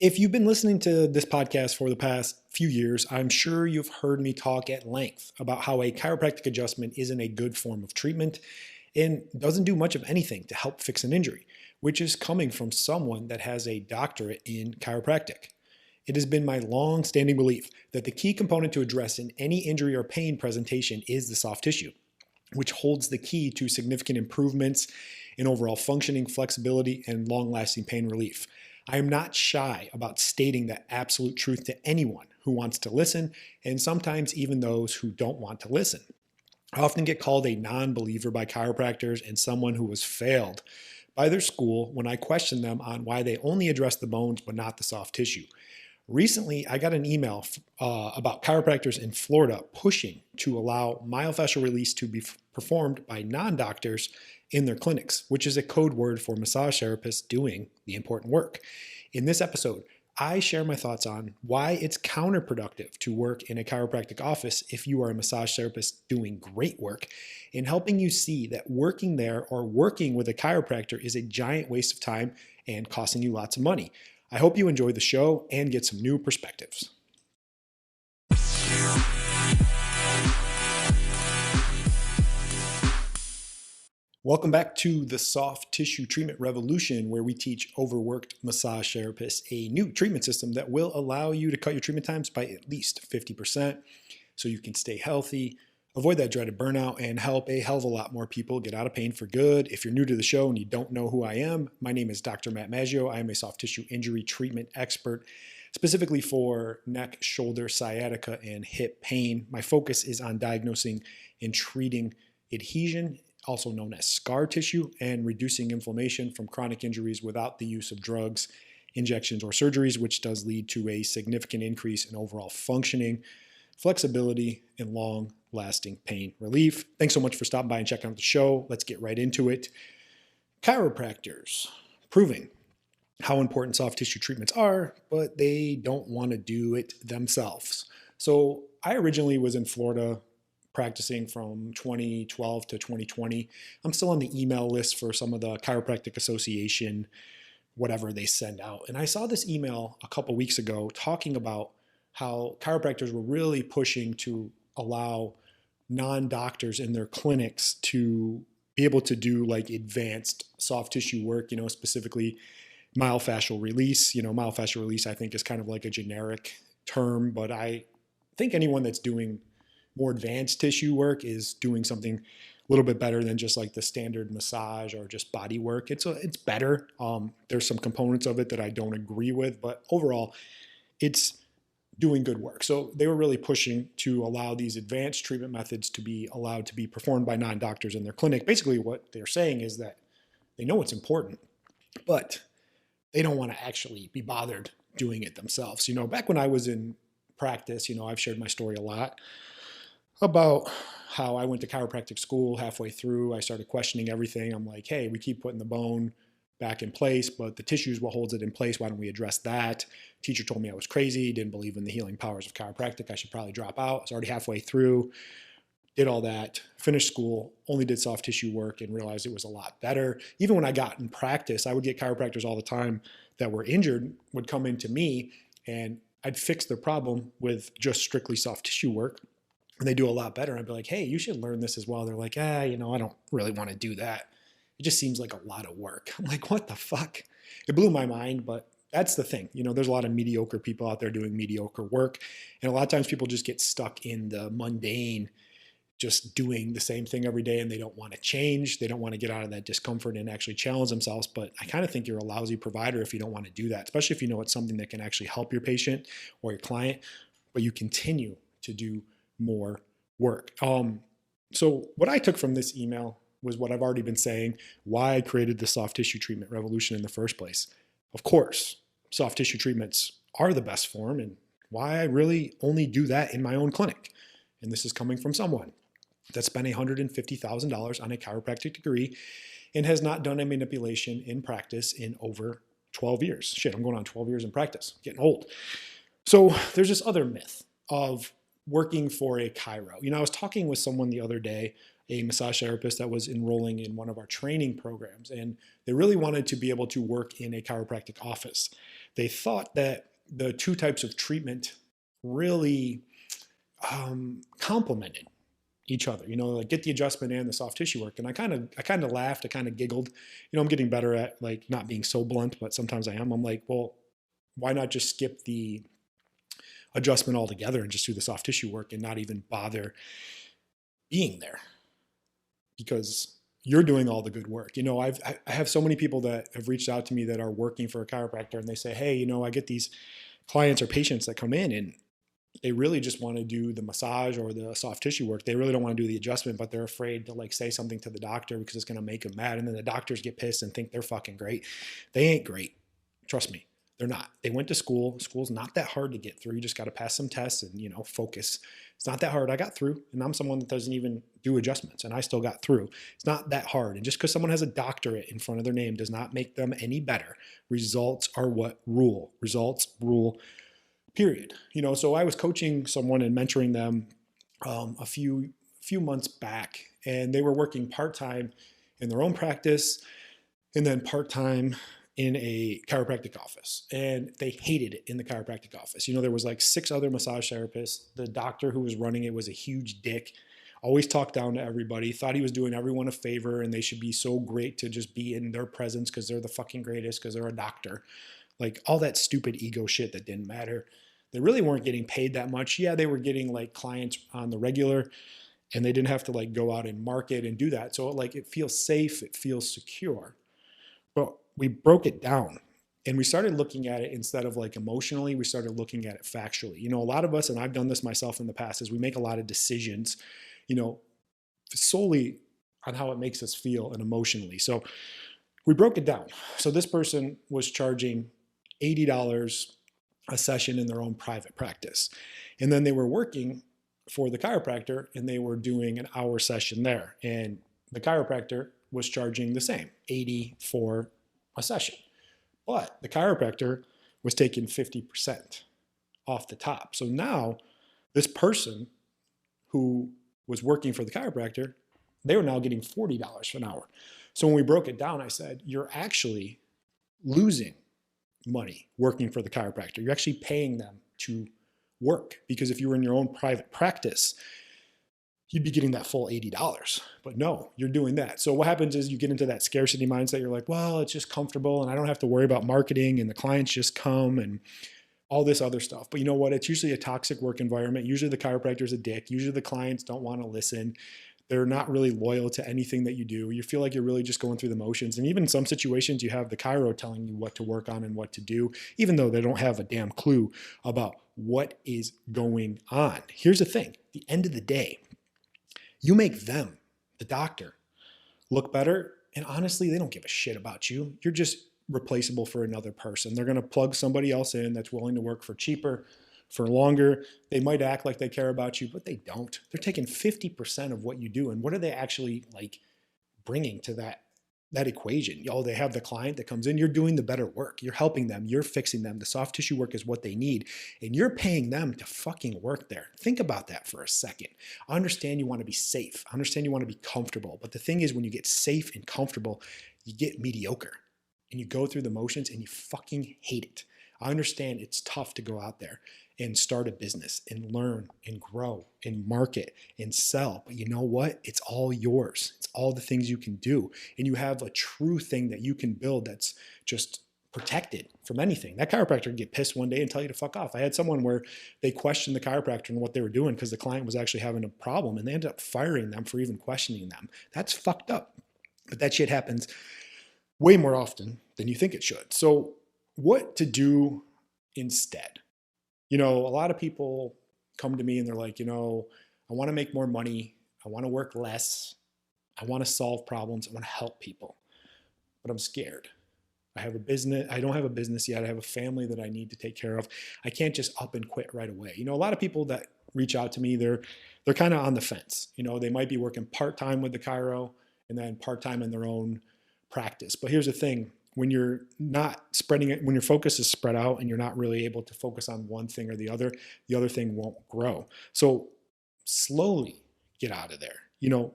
If you've been listening to this podcast for the past few years, I'm sure you've heard me talk at length about how a chiropractic adjustment isn't a good form of treatment and doesn't do much of anything to help fix an injury, which is coming from someone that has a doctorate in chiropractic. It has been my long-standing belief that the key component to address in any injury or pain presentation is the soft tissue, which holds the key to significant improvements in overall functioning, flexibility, and long-lasting pain relief. I am not shy about stating that absolute truth to anyone who wants to listen, and sometimes even those who don't want to listen. I often get called a non-believer by chiropractors and someone who was failed by their school when I question them on why they only address the bones but not the soft tissue. Recently, I got an email about chiropractors in Florida pushing to allow myofascial release to be performed by non-doctors in their clinics, which is a code word for massage therapists doing the important work. In this episode, I share my thoughts on why it's counterproductive to work in a chiropractic office if you are a massage therapist doing great work, and helping you see that working there or working with a chiropractor is a giant waste of time and costing you lots of money. I hope you enjoy the show and get some new perspectives. Welcome back to the Soft Tissue Treatment Revolution, where we teach overworked massage therapists a new treatment system that will allow you to cut your treatment times by at least 50% so you can stay healthy, avoid that dreaded burnout, and help a hell of a lot more people get out of pain for good. If you're new to the show and you don't know who I am, my name is Dr. Matt Maggio. I am a soft tissue injury treatment expert, specifically for neck, shoulder, sciatica, and hip pain. My focus is on diagnosing and treating adhesion, also known as scar tissue, and reducing inflammation from chronic injuries without the use of drugs, injections, or surgeries, which does lead to a significant increase in overall functioning, flexibility, and long-lasting pain relief. Thanks so much for stopping by and checking out the show. Let's get right into it. Chiropractors proving how important soft tissue treatments are, but they don't want to do it themselves. So I originally was in Florida practicing from 2012 to 2020. I'm still on the email list for some of the Chiropractic Association, whatever they send out. And I saw this email a couple weeks ago talking about how chiropractors were really pushing to allow non-doctors in their clinics to be able to do like advanced soft tissue work, specifically myofascial release. Myofascial release, I think, is kind of like a generic term, but I think anyone that's doing more advanced tissue work is doing something a little bit better than just like the standard massage or just body work. It's better. There's some components of it that I don't agree with, but overall, it's doing good work. So they were really pushing to allow these advanced treatment methods to be allowed to be performed by non-doctors in their clinic. Basically, what they're saying is that they know it's important, but they don't want to actually be bothered doing it themselves. Back when I was in practice, I've shared my story a lot about how I went to chiropractic school. Halfway through, I started questioning everything. I'm like, hey, we keep putting the bone back in place, but the tissue is what holds it in place. Why don't we address that? Teacher told me I was crazy, didn't believe in the healing powers of chiropractic. I should probably drop out. I was already halfway through, did all that, finished school, only did soft tissue work, and realized it was a lot better. Even when I got in practice, I would get chiropractors all the time that were injured, would come into me, and I'd fix their problem with just strictly soft tissue work. And they do a lot better. I'd be like, hey, you should learn this as well. They're like, I don't really want to do that. It just seems like a lot of work. I'm like, what the fuck? It blew my mind, but that's the thing. There's a lot of mediocre people out there doing mediocre work. And a lot of times people just get stuck in the mundane, just doing the same thing every day, and they don't want to change. They don't want to get out of that discomfort and actually challenge themselves. But I kind of think you're a lousy provider if you don't want to do that, especially if you know it's something that can actually help your patient or your client, but you continue to do more work. So what I took from this email was what I've already been saying, why I created the soft tissue treatment revolution in the first place. Of course, soft tissue treatments are the best form, and why I really only do that in my own clinic. And this is coming from someone that spent $150,000 on a chiropractic degree and has not done a manipulation in practice in over 12 years. Shit, I'm going on 12 years in practice, getting old. So there's this other myth of working for a chiro. I was talking with someone the other day, a massage therapist that was enrolling in one of our training programs, and they really wanted to be able to work in a chiropractic office. they thought that the two types of treatment really complemented each other, like get the adjustment and the soft tissue work. And I kind of laughed, I kind of giggled. I'm getting better at like not being so blunt, but sometimes I am. I'm like, well, why not just skip the adjustment altogether and just do the soft tissue work and not even bother being there? Because you're doing all the good work. I have so many people that have reached out to me that are working for a chiropractor, and they say, hey, I get these clients or patients that come in and they really just want to do the massage or the soft tissue work. They really don't want to do the adjustment, but they're afraid to like say something to the doctor because it's going to make them mad. And then the doctors get pissed and think they're fucking great. They ain't great. Trust me. They're not. They went to school. School's not that hard to get through. You just got to pass some tests and, focus. It's not that hard. I got through, and I'm someone that doesn't even do adjustments, and I still got through. It's not that hard. And just because someone has a doctorate in front of their name does not make them any better. Results are what rule. Results rule, period. So I was coaching someone and mentoring them a few months back, and they were working part-time in their own practice and then part-time in a chiropractic office, and they hated it in the chiropractic office. There was like 6 other massage therapists. The doctor who was running it was a huge dick, always talked down to everybody, thought he was doing everyone a favor and they should be so great to just be in their presence because they're the fucking greatest because they're a doctor. Like all that stupid ego shit that didn't matter. They really weren't getting paid that much. Yeah, they were getting like clients on the regular, and they didn't have to like go out and market and do that. So like it feels safe, it feels secure. But we broke it down and we started looking at it instead of like emotionally, we started looking at it factually. A lot of us, and I've done this myself in the past, is we make a lot of decisions, solely on how it makes us feel and emotionally. So we broke it down. So this person was charging $80 a session in their own private practice. And then they were working for the chiropractor and they were doing an hour session there. And the chiropractor was charging the same, $80 for a session. But the chiropractor was taking 50% off the top. So now this person who was working for the chiropractor, they were now getting $40 for an hour. So when we broke it down, I said, you're actually losing money working for the chiropractor. You're actually paying them to work, because if you were in your own private practice, you'd be getting that full $80. But no, you're doing that. So what happens is you get into that scarcity mindset. You're like, well, it's just comfortable and I don't have to worry about marketing and the clients just come and all this other stuff. But you know what? It's usually a toxic work environment. Usually the chiropractor's a dick. Usually the clients don't want to listen. They're not really loyal to anything that you do. You feel like you're really just going through the motions. And even in some situations, you have the chiro telling you what to work on and what to do, even though they don't have a damn clue about what is going on. Here's the thing. At the end of the day, you make them, the doctor, look better. And honestly, they don't give a shit about you. You're just replaceable for another person. They're going to plug somebody else in that's willing to work for cheaper, for longer. They might act like they care about you, but they don't. They're taking 50% of what you do. And what are they actually like bringing to that equation? They have the client that comes in. You're doing the better work. You're helping them. You're fixing them. The soft tissue work is what they need. And you're paying them to fucking work there. Think about that for a second. I understand you want to be safe. I understand you want to be comfortable. But the thing is, when you get safe and comfortable, you get mediocre. And you go through the motions and you fucking hate it. I understand it's tough to go out there and start a business and learn and grow and market and sell. But you know what? It's all yours. It's all the things you can do. And you have a true thing that you can build that's just protected from anything. That chiropractor can get pissed one day and tell you to fuck off. I had someone where they questioned the chiropractor and what they were doing because the client was actually having a problem, and they ended up firing them for even questioning them. That's fucked up. But that shit happens way more often than you think it should. So what to do instead? A lot of people come to me and they're like, I want to make more money. I want to work less. I want to solve problems. I want to help people, but I'm scared. I have a business. I don't have a business yet. I have a family that I need to take care of. I can't just up and quit right away. A lot of people that reach out to me, they're kind of on the fence. They might be working part-time with the chiro and then part-time in their own practice. But here's the thing. When you're not spreading it, when your focus is spread out and you're not really able to focus on one thing or the other thing won't grow. So slowly get out of there.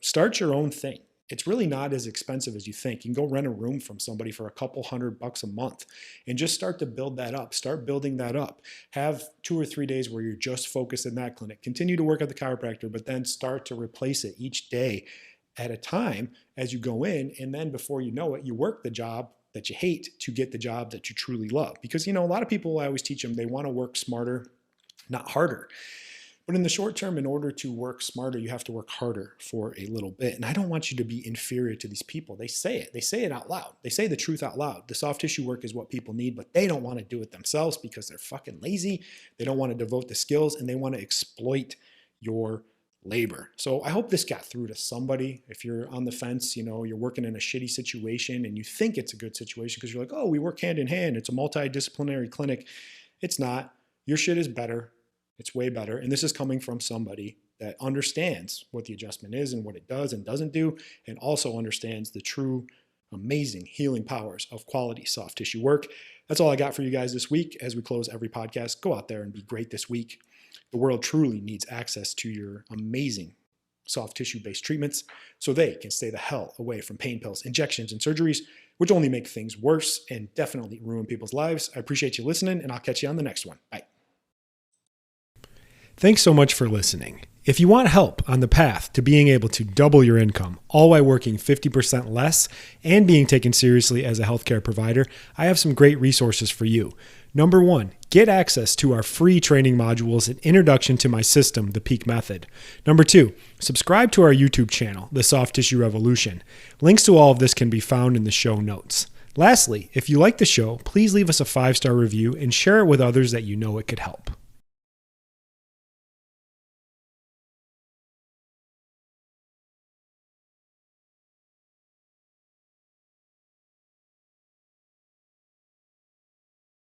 Start your own thing it's really not as expensive as you think. You can go rent a room from somebody for a couple $100 a month and just start to build that up. Start building that up. Have 2 or 3 days where you're just focused in that clinic. Continue to work at the chiropractor, but then start to replace it each day at a time as you go in. And then before you know it, you work the job that you hate to get the job that you truly love. Because, a lot of people, I always teach them, they want to work smarter, not harder. But in the short term, in order to work smarter, you have to work harder for a little bit. And I don't want you to be inferior to these people. They say it. They say it out loud. They say the truth out loud. The soft tissue work is what people need, but they don't want to do it themselves because they're fucking lazy. They don't want to devote the skills, and they want to exploit your labor. So I hope this got through to somebody. If you're on the fence, you're working in a shitty situation and you think it's a good situation because you're like, oh, we work hand in hand. It's a multidisciplinary clinic. It's not. Your shit is better. It's way better. And this is coming from somebody that understands what the adjustment is and what it does and doesn't do, and also understands the true amazing healing powers of quality soft tissue work. That's all I got for you guys this week. As we close every podcast, go out there and be great this week. The world truly needs access to your amazing soft tissue-based treatments so they can stay the hell away from pain pills, injections, and surgeries, which only make things worse and definitely ruin people's lives. I appreciate you listening, and I'll catch you on the next one. Bye. Thanks so much for listening. If you want help on the path to being able to double your income, all while working 50% less and being taken seriously as a healthcare provider, I have some great resources for you. Number 1, get access to our free training modules and introduction to my system, the Peak Method. Number 2, subscribe to our YouTube channel, The Soft Tissue Revolution. Links to all of this can be found in the show notes. Lastly, if you like the show, please leave us a 5-star review and share it with others that you know it could help.